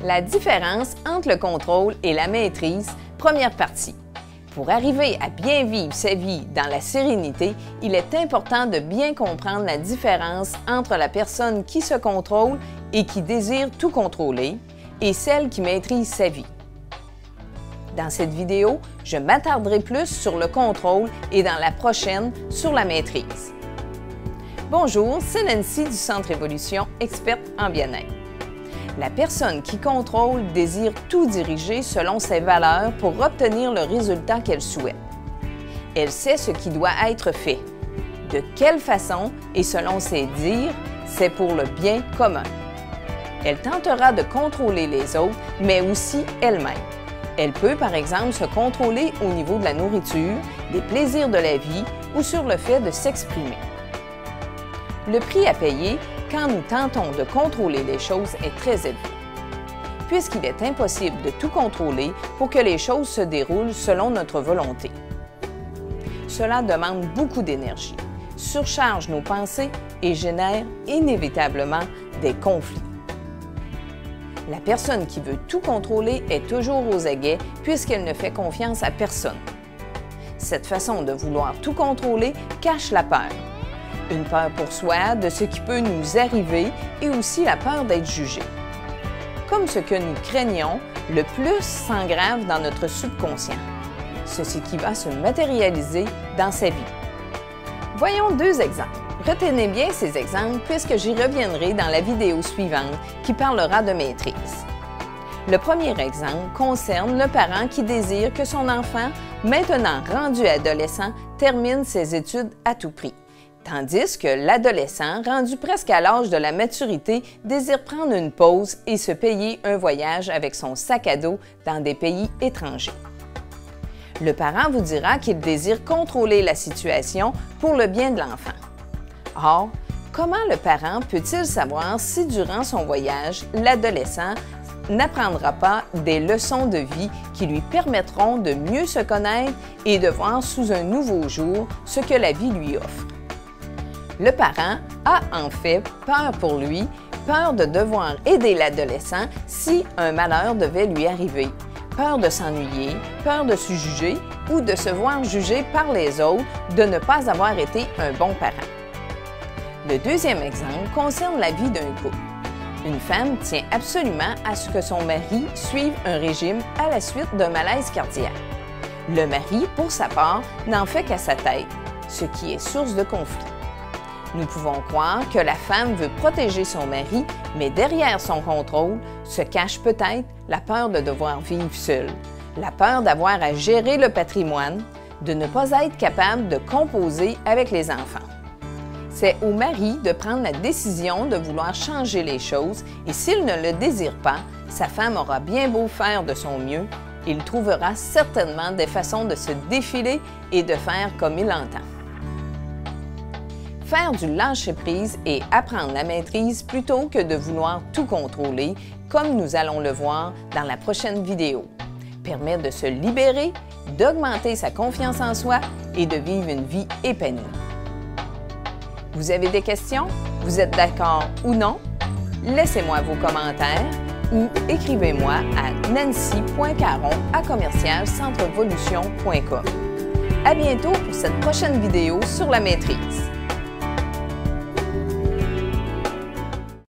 La différence entre le contrôle et la maîtrise, première partie. Pour arriver à bien vivre sa vie dans la sérénité, il est important de bien comprendre la différence entre la personne qui se contrôle et qui désire tout contrôler et celle qui maîtrise sa vie. Dans cette vidéo, je m'attarderai plus sur le contrôle et dans la prochaine sur la maîtrise. Bonjour, c'est Nancy du Centre Évolution, experte en bien-être. La personne qui contrôle désire tout diriger selon ses valeurs pour obtenir le résultat qu'elle souhaite. Elle sait ce qui doit être fait, de quelle façon et selon ses dires, c'est pour le bien commun. Elle tentera de contrôler les autres, mais aussi elle-même. Elle peut, par exemple, se contrôler au niveau de la nourriture, des plaisirs de la vie ou sur le fait de s'exprimer. Le prix à payer quand nous tentons de contrôler les choses est très élevé, puisqu'il est impossible de tout contrôler pour que les choses se déroulent selon notre volonté. Cela demande beaucoup d'énergie, surcharge nos pensées et génère inévitablement des conflits. La personne qui veut tout contrôler est toujours aux aguets puisqu'elle ne fait confiance à personne. Cette façon de vouloir tout contrôler cache la peur. Une peur pour soi de ce qui peut nous arriver et aussi la peur d'être jugé. Comme ce que nous craignons, le plus s'engrave dans notre subconscient, ceci qui va se matérialiser dans sa vie. Voyons deux exemples. Retenez bien ces exemples puisque j'y reviendrai dans la vidéo suivante qui parlera de maîtrise. Le premier exemple concerne le parent qui désire que son enfant, maintenant rendu adolescent, termine ses études à tout prix. Tandis que l'adolescent, rendu presque à l'âge de la maturité, désire prendre une pause et se payer un voyage avec son sac à dos dans des pays étrangers. Le parent vous dira qu'il désire contrôler la situation pour le bien de l'enfant. Or, comment le parent peut-il savoir si durant son voyage, l'adolescent n'apprendra pas des leçons de vie qui lui permettront de mieux se connaître et de voir sous un nouveau jour ce que la vie lui offre? Le parent a en fait peur pour lui, peur de devoir aider l'adolescent si un malheur devait lui arriver, peur de s'ennuyer, peur de se juger ou de se voir jugé par les autres de ne pas avoir été un bon parent. Le deuxième exemple concerne la vie d'un couple. Une femme tient absolument à ce que son mari suive un régime à la suite d'un malaise cardiaque. Le mari, pour sa part, n'en fait qu'à sa tête, ce qui est source de conflit. Nous pouvons croire que la femme veut protéger son mari, mais derrière son contrôle se cache peut-être la peur de devoir vivre seule, la peur d'avoir à gérer le patrimoine, de ne pas être capable de composer avec les enfants. C'est au mari de prendre la décision de vouloir changer les choses et s'il ne le désire pas, sa femme aura bien beau faire de son mieux, il trouvera certainement des façons de se défiler et de faire comme il entend. Faire du lâcher-prise et apprendre la maîtrise plutôt que de vouloir tout contrôler, comme nous allons le voir dans la prochaine vidéo, permet de se libérer, d'augmenter sa confiance en soi et de vivre une vie épanouie. Vous avez des questions? Vous êtes d'accord ou non? Laissez-moi vos commentaires ou écrivez-moi à nancy.caron@centrevolution.com. À bientôt pour cette prochaine vidéo sur la maîtrise.